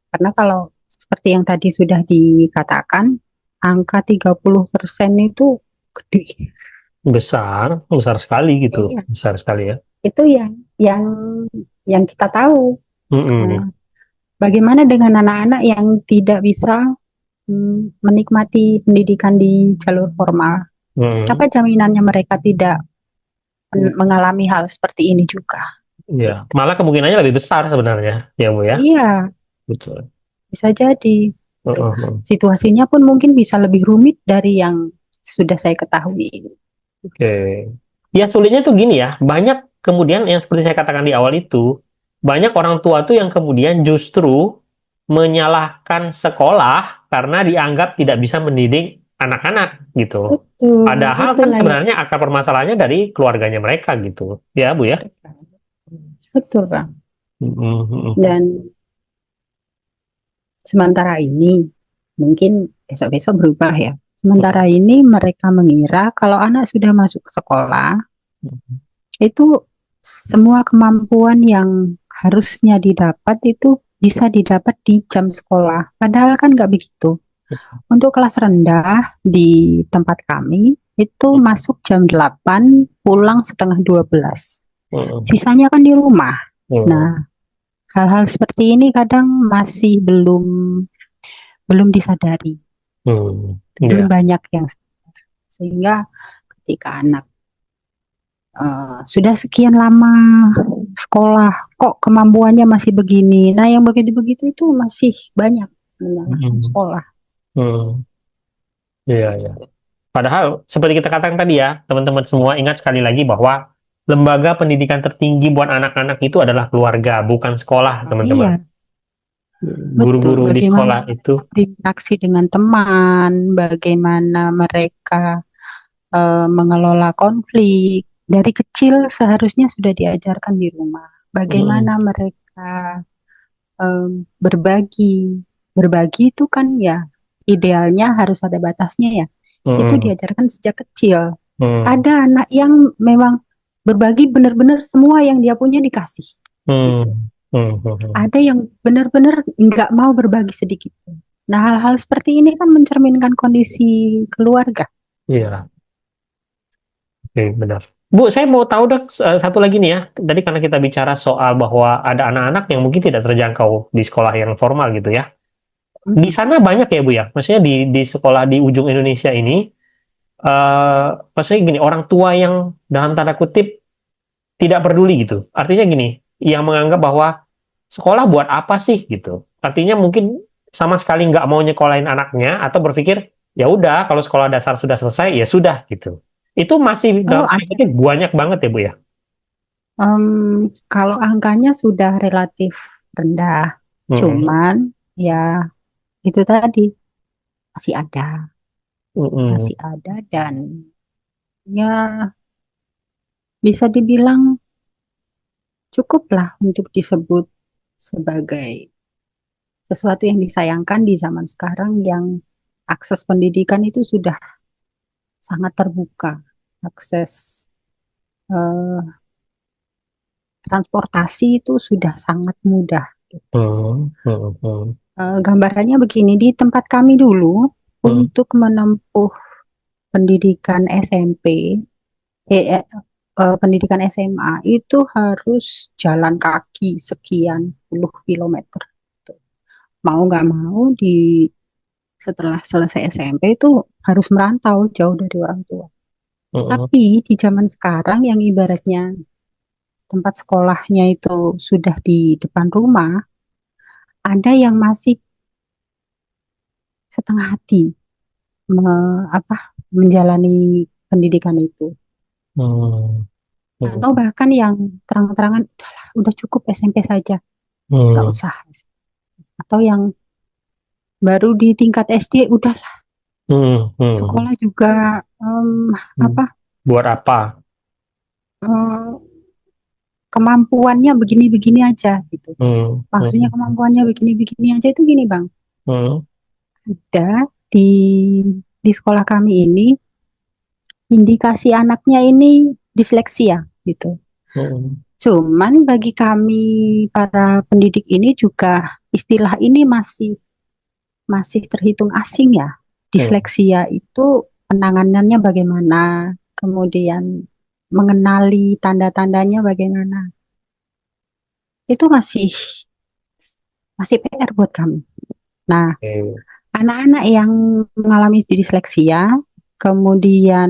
Karena kalau seperti yang tadi sudah dikatakan, angka 30% itu gede. besar, besar sekali gitu, Iya, besar sekali ya. itu yang yang kita tahu. Mm-mm, Nah, bagaimana dengan anak-anak yang tidak bisa menikmati pendidikan di jalur formal? mm-mm. Apa jaminannya mereka tidak mengalami hal seperti ini juga? Ya, Gitu. malah kemungkinannya lebih besar sebenarnya, ya Bu ya. Iya, Betul. bisa jadi. Gitu. Mm-mm. Situasinya pun mungkin bisa lebih rumit dari yang sudah saya ketahui. Oke. Ya sulitnya tuh gini ya, banyak kemudian yang seperti saya katakan di awal itu, banyak orang tua tuh yang kemudian justru menyalahkan sekolah karena dianggap tidak bisa mendidik anak-anak gitu. Betul, Padahal kan itulah yang sebenarnya akar permasalahannya dari keluarganya mereka gitu. Ya, Bu ya. betul, Bang. Mm-mm, Dan sementara ini mungkin besok-besok berubah ya. Sementara ini mereka mengira kalau anak sudah masuk ke sekolah, mm-mm, itu semua kemampuan yang harusnya didapat itu bisa didapat di jam sekolah. Padahal kan nggak begitu. Untuk kelas rendah di tempat kami itu masuk jam 8, pulang setengah 12. mm-mm, Sisanya kan di rumah. mm-mm, Nah, hal-hal seperti ini kadang masih belum disadari. mm-mm. Belum Ya. banyak yang sehingga ketika anak sudah sekian lama sekolah, kok kemampuannya masih begini. Nah, yang begitu-begitu itu masih banyak menyalahkan Mm-mm, sekolah. mm-mm. Iya, iya. Padahal seperti kita katakan tadi ya, teman-teman semua ingat sekali lagi bahwa lembaga pendidikan tertinggi buat anak-anak itu adalah keluarga, bukan sekolah, teman-teman. Iya, betul. Guru-guru di Bagaimana sekolah itu, mereka berinteraksi dengan teman, bagaimana mereka mengelola konflik. Dari kecil seharusnya sudah diajarkan di rumah. mm, Bagaimana mereka berbagi. Berbagi itu kan ya idealnya harus ada batasnya ya. Itu mm, diajarkan sejak kecil. mm, Ada anak yang memang berbagi benar-benar semua yang dia punya dikasih. mm, Gitu. mm, mm, Ada yang benar-benar nggak mau berbagi sedikit pun. Nah, hal-hal seperti ini kan mencerminkan kondisi keluarga. Iya, oke, benar. Bu, saya mau tahu dok, satu lagi nih ya. Tadi karena kita bicara soal bahwa ada anak-anak yang mungkin tidak terjangkau di sekolah yang formal gitu ya. Di Mm. sana banyak ya Bu ya. Maksudnya di sekolah di ujung Indonesia ini, maksudnya gini, orang tua yang dalam tanda kutip tidak peduli gitu. Artinya gini, yang menganggap bahwa sekolah buat apa sih gitu. Artinya mungkin sama sekali nggak mau nyekolahin anaknya atau berpikir ya udah kalau sekolah dasar sudah selesai ya sudah gitu. Itu masih Oh, dalam tanda ada. kutip banyak banget ya Bu ya. Kalau angkanya sudah relatif rendah, Mm-mm. cuman ya itu tadi Mm-mm. masih ada dan ya bisa dibilang cukuplah untuk disebut sebagai sesuatu yang disayangkan di zaman sekarang yang akses pendidikan itu sudah sangat terbuka, akses eh, transportasi itu sudah sangat mudah. Mm. Mm-mm. Gambarannya begini, di tempat kami dulu Mm. untuk menempuh pendidikan SMP, eh, eh, pendidikan SMA itu harus jalan kaki sekian puluh kilometer. Mau nggak mau setelah selesai SMP itu harus merantau jauh dari orang tua. Mm-mm. Tapi di zaman sekarang yang ibaratnya tempat sekolahnya itu sudah di depan rumah, ada yang masih setengah hati menjalani pendidikan itu. Mm. Atau Mm. bahkan yang terang-terangan, udahlah, udah cukup SMP saja, nggak Mm. usah. Atau yang baru di tingkat SD, udahlah, Mm. Mm. sekolah juga Mm. apa Buat apa? eh, kemampuannya begini-begini aja gitu. Mm. Maksudnya Mm. kemampuannya begini-begini aja itu gini Bang. Mm. Ada di sekolah kami ini indikasi anaknya ini disleksia gitu. Mm. Cuman bagi kami para pendidik ini juga istilah ini masih masih terhitung asing ya. Mm. Disleksia itu penanganannya bagaimana, kemudian mengenali tanda-tandanya bagaimana. Itu masih masih PR buat kami. Nah, Oke. anak-anak yang mengalami disleksia, kemudian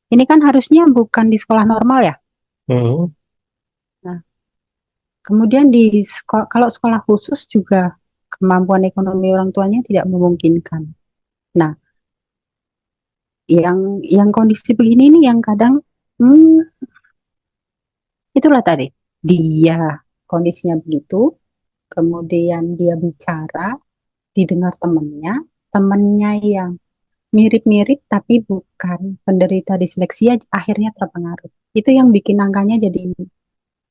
ini kan harusnya bukan di sekolah normal ya. Mm. Nah, kemudian kalau sekolah khusus juga kemampuan ekonomi orang tuanya tidak memungkinkan. Nah, yang kondisi begini ini yang kadang hmm, itulah tadi dia kondisinya begitu, kemudian dia bicara, didengar temannya yang mirip-mirip tapi bukan penderita disleksia akhirnya terpengaruh. Itu yang bikin angkanya jadi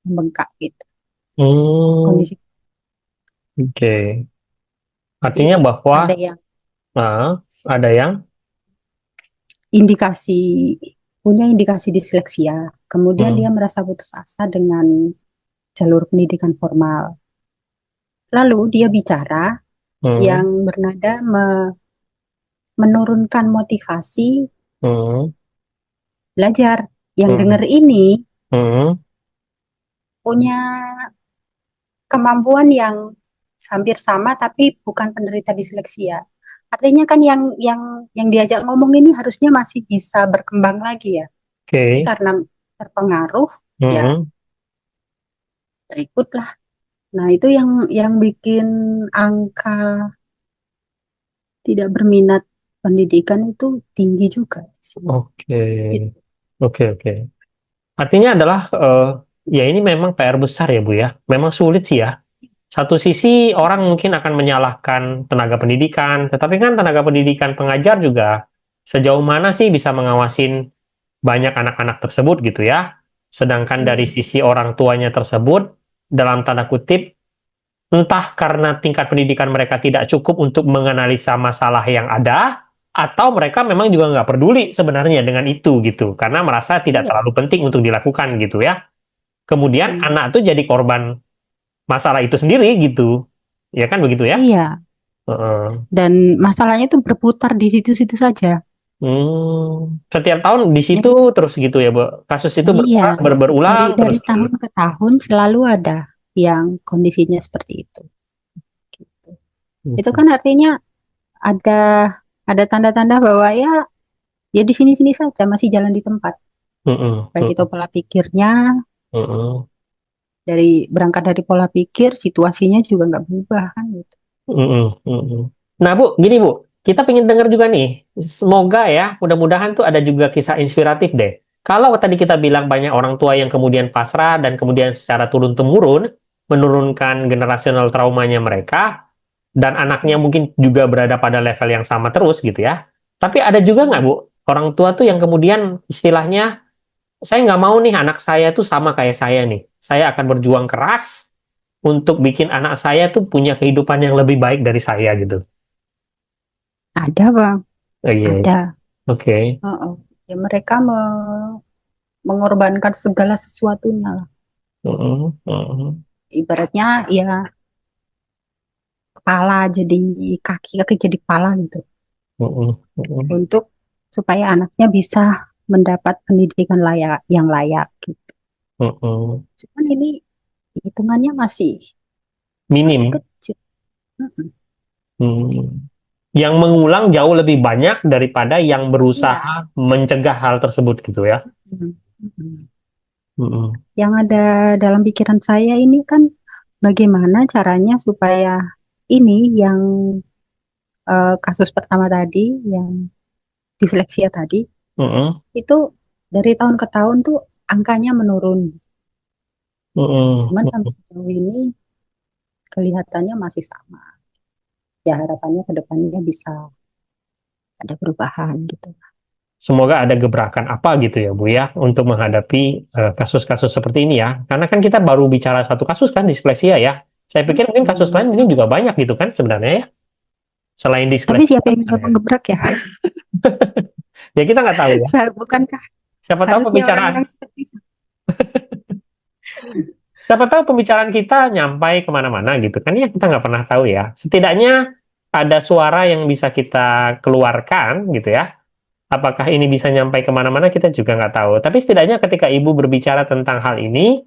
membengkak gitu. Mm. Kondisi Oke. jadi Artinya bahwa ada yang ada yang indikasi punya indikasi disleksia, kemudian dia mm. merasa putus asa dengan jalur pendidikan formal. Lalu dia bicara Mm. yang bernada menurunkan motivasi Mm. belajar. Yang Mm. denger ini Mm. punya kemampuan yang hampir sama tapi bukan penderita disleksia. Artinya kan yang diajak ngomong ini harusnya masih bisa berkembang lagi ya. Tapi Oke. karena terpengaruh ya Mm. terikutlah. Nah, itu yang bikin angka tidak berminat pendidikan itu tinggi juga di sini. Oke. Gitu. Oke, oke. Artinya adalah ya ini memang PR besar ya Bu ya. Memang sulit sih ya. Satu sisi orang mungkin akan menyalahkan tenaga pendidikan, tetapi kan tenaga pendidikan pengajar juga sejauh mana sih bisa mengawasin banyak anak-anak tersebut gitu ya. Sedangkan dari Hmm. sisi orang tuanya tersebut, dalam tanda kutip, entah karena tingkat pendidikan mereka tidak cukup untuk menganalisa masalah yang ada, atau mereka memang juga nggak peduli sebenarnya dengan itu gitu, karena merasa tidak Iya. terlalu penting untuk dilakukan gitu ya. Kemudian Hmm. anak tuh jadi korban masalah itu sendiri gitu, ya kan begitu ya? Iya, Heeh. Dan masalahnya itu berputar di situ-situ saja. Setiap tahun di situ Jadi terus gitu ya, Bu. Kasus itu iya, dari berulang terus dari gitu. tahun ke tahun selalu ada yang kondisinya seperti itu. Gitu. Itu Mhm. kan artinya ada ada tanda-tanda bahwa ya di sini-sini saja masih jalan di tempat. Mhm, Baik itu mhm, pola pikirnya, mhm, berangkat dari pola pikir, situasinya juga nggak berubah kan gitu. mhm, mhm. Nah, Bu, gini Bu, kita pengen dengar juga nih. Semoga ya, mudah-mudahan tuh ada juga kisah inspiratif deh. Kalau tadi kita bilang banyak orang tua yang kemudian pasrah dan kemudian secara turun-temurun menurunkan generasional traumanya mereka, dan anaknya mungkin juga berada pada level yang sama terus gitu ya. Tapi ada juga nggak Bu, orang tua tuh yang kemudian istilahnya, saya nggak mau nih anak saya tuh sama kayak saya nih. Saya akan berjuang keras untuk bikin anak saya tuh punya kehidupan yang lebih baik dari saya gitu. Ada bang, Oh iya, ada. oke. Heeh. Ya mereka mengorbankan segala sesuatunya lah. Mhm, mhm, Ibaratnya ya kepala jadi kaki, kaki jadi kepala gitu. mhm, mhm, Untuk supaya anaknya bisa mendapat pendidikan yang layak gitu. mhm. Cuman ini hitungannya masih Minim. kecil. Mm-mm. Hmm. Yang mengulang jauh lebih banyak daripada yang Iya. berusaha mencegah hal tersebut gitu ya. Mm-mm. Mm-mm. Mhm, Yang ada dalam pikiran saya ini kan bagaimana caranya supaya ini yang kasus pertama tadi, yang disleksia tadi, mhm, itu dari tahun ke tahun tuh angkanya menurun. mhm, Cuman sampai mhm. sejauh ini kelihatannya masih sama. Ya harapannya ke depannya bisa ada perubahan gitu. Semoga ada gebrakan apa gitu ya Bu ya untuk menghadapi kasus-kasus seperti ini ya. Karena kan kita baru bicara satu kasus kan displesia ya. Saya pikir mungkin kasus lain mungkin juga banyak gitu kan sebenarnya ya. Selain Tapi displesia siapa yang bisa sebenarnya. mengebrak ya? Ya kita nggak tahu ya. Bukankah Siapa tahu harusnya pembicaraan orang-orang seperti itu? Siapa tahu pembicaraan kita nyampai kemana-mana gitu kan ya kita nggak pernah tahu ya. Setidaknya ada suara yang bisa kita keluarkan gitu ya. Apakah ini bisa nyampai kemana-mana kita juga nggak tahu. Tapi setidaknya ketika ibu berbicara tentang hal ini,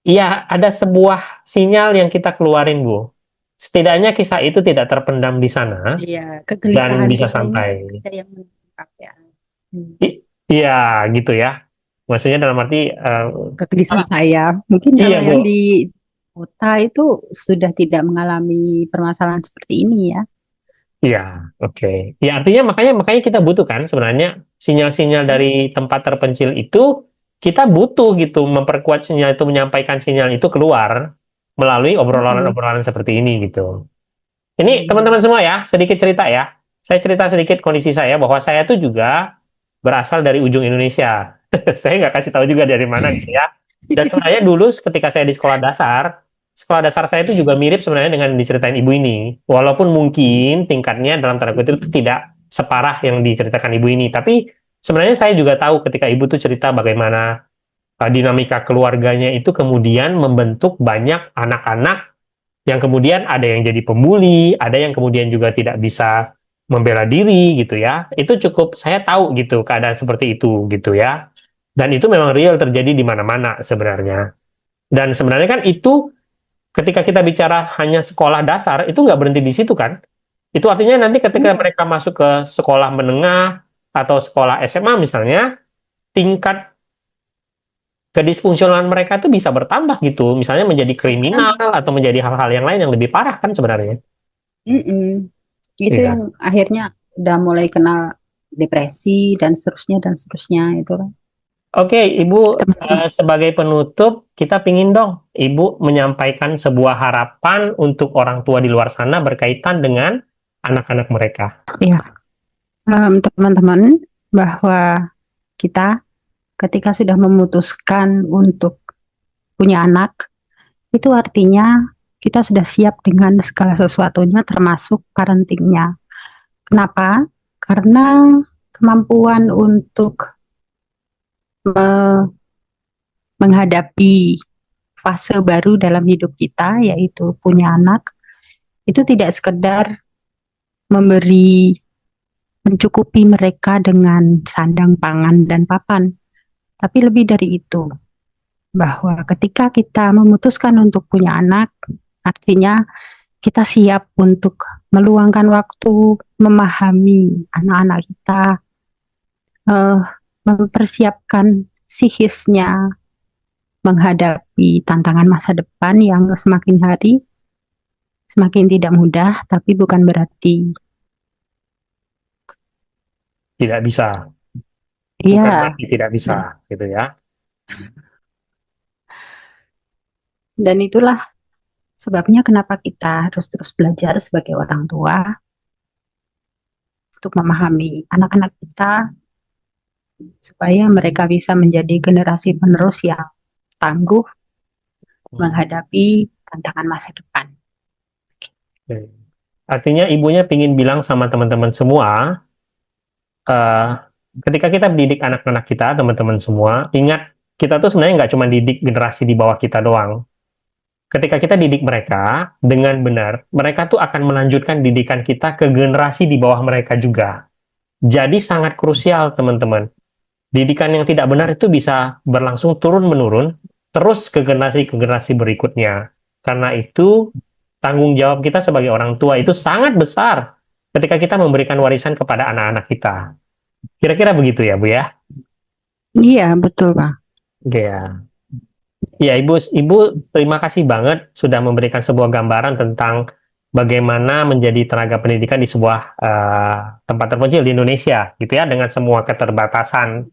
ya ada sebuah sinyal yang kita keluarin Bu. Setidaknya kisah itu tidak terpendam di sana Iya, dan kegelisahan bisa kita ini sampai. ada yang menangkap ya. Hmm. Iya gitu ya. Maksudnya dalam arti Kegelisahan saya, mungkin iya kalau yang Bu. di kota itu sudah tidak mengalami permasalahan seperti ini ya. Iya, oke. Ya artinya makanya makanya kita butuh kan sebenarnya sinyal-sinyal Hmm. dari tempat terpencil itu kita butuh gitu memperkuat sinyal itu menyampaikan sinyal itu keluar melalui Mm-mm. obrolan-obrolan seperti ini gitu. Ini teman-teman Iya. semua ya, sedikit cerita ya. Saya cerita sedikit kondisi saya bahwa saya tuh juga berasal dari ujung Indonesia. Saya nggak kasih tahu juga dari mana gitu ya. Dan sebenarnya dulu ketika saya di sekolah dasar saya itu juga mirip sebenarnya dengan yang diceritain ibu ini. Walaupun mungkin tingkatnya dalam tanda kutip itu tidak separah yang diceritakan ibu ini. Tapi sebenarnya saya juga tahu ketika ibu tuh cerita bagaimana dinamika keluarganya itu kemudian membentuk banyak anak-anak yang kemudian ada yang jadi pembuli, ada yang kemudian juga tidak bisa membela diri gitu ya. Itu cukup saya tahu gitu keadaan seperti itu gitu ya. Dan itu memang real terjadi di mana-mana sebenarnya. Dan sebenarnya kan itu ketika kita bicara hanya sekolah dasar itu nggak berhenti di situ kan. Itu artinya nanti ketika Enggak. mereka masuk ke sekolah menengah atau sekolah SMA misalnya, tingkat kedisfungsionalan mereka itu bisa bertambah gitu. Misalnya menjadi Bisa kriminal bertambah. atau menjadi hal-hal yang lain yang lebih parah kan sebenarnya. Mm-mm. Itu Iya. yang akhirnya udah mulai kenal depresi dan seterusnya itu kan Oke, Ibu, teman-teman. sebagai penutup, kita pingin dong Ibu menyampaikan sebuah harapan untuk orang tua di luar sana berkaitan dengan anak-anak mereka. Ya, teman-teman, bahwa kita ketika sudah memutuskan untuk punya anak, itu artinya kita sudah siap dengan segala sesuatunya termasuk parentingnya. Kenapa? Karena kemampuan untuk me- menghadapi fase baru dalam hidup kita, yaitu punya anak, itu tidak sekedar mencukupi mereka dengan sandang, pangan, dan papan. Tapi lebih dari itu, bahwa ketika kita memutuskan untuk punya anak, artinya kita siap untuk meluangkan waktu, memahami anak-anak kita, eh, mempersiapkan psikisnya, menghadapi tantangan masa depan yang semakin hari semakin tidak mudah, tapi bukan berarti Tidak bisa, bukan ya. berarti tidak bisa, gitu ya. Dan itulah sebabnya kenapa kita harus terus belajar sebagai orang tua untuk memahami anak-anak kita supaya mereka bisa menjadi generasi penerus yang tangguh menghadapi tantangan masa depan. Oke. Artinya ibunya ingin bilang sama teman-teman semua, eh, ketika kita mendidik anak-anak kita, teman-teman semua, ingat kita tuh sebenarnya nggak cuma didik generasi di bawah kita doang. Ketika kita didik mereka dengan benar, mereka tuh akan melanjutkan didikan kita ke generasi di bawah mereka juga. Jadi sangat krusial, teman-teman. Didikan yang tidak benar itu bisa berlangsung turun-menurun, terus ke generasi berikutnya. Karena itu, tanggung jawab kita sebagai orang tua itu sangat besar ketika kita memberikan warisan kepada anak-anak kita. Kira-kira begitu ya, Bu ya? Iya, betul, Pak. Oke ya. Ya, Ibu, terima kasih banget sudah memberikan sebuah gambaran tentang bagaimana menjadi tenaga pendidikan di sebuah tempat terpencil di Indonesia, gitu ya, dengan semua keterbatasan.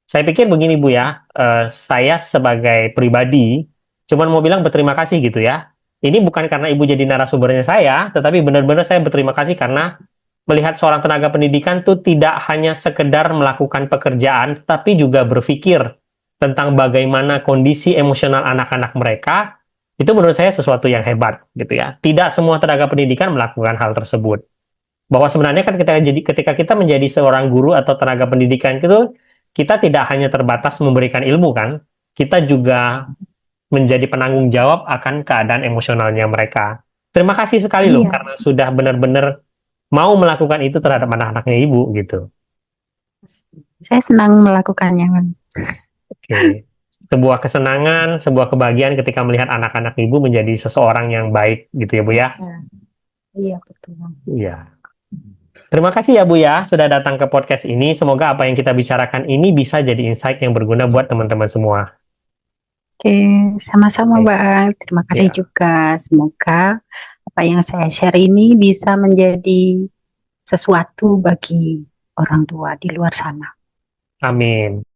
Saya pikir begini, Bu ya, saya sebagai pribadi cuman mau bilang berterima kasih gitu ya. Ini bukan karena Ibu jadi narasumbernya saya, tetapi benar-benar saya berterima kasih karena melihat seorang tenaga pendidikan tuh tidak hanya sekedar melakukan pekerjaan, tapi juga berpikir tentang bagaimana kondisi emosional anak-anak mereka, itu menurut saya sesuatu yang hebat gitu ya. Tidak semua tenaga pendidikan melakukan hal tersebut. Bahwa sebenarnya kan ketika kita menjadi seorang guru atau tenaga pendidikan itu, kita tidak hanya terbatas memberikan ilmu kan, kita juga menjadi penanggung jawab akan keadaan emosionalnya mereka. Terima kasih sekali loh Iya, karena sudah benar-benar mau melakukan itu terhadap anak-anaknya ibu gitu. saya senang melakukannya, Bang. Oke. Sebuah kesenangan, sebuah kebahagiaan ketika melihat anak-anak ibu menjadi seseorang yang baik gitu ya Bu ya. Ya, iya, betul, Bang. Iya. Terima kasih ya Bu ya sudah datang ke podcast ini. Semoga apa yang kita bicarakan ini bisa jadi insight yang berguna buat teman-teman semua. Oke, sama-sama, Oke. Bang. Terima kasih Ya. juga. Semoga apa yang saya share ini bisa menjadi sesuatu bagi orang tua di luar sana. Amin.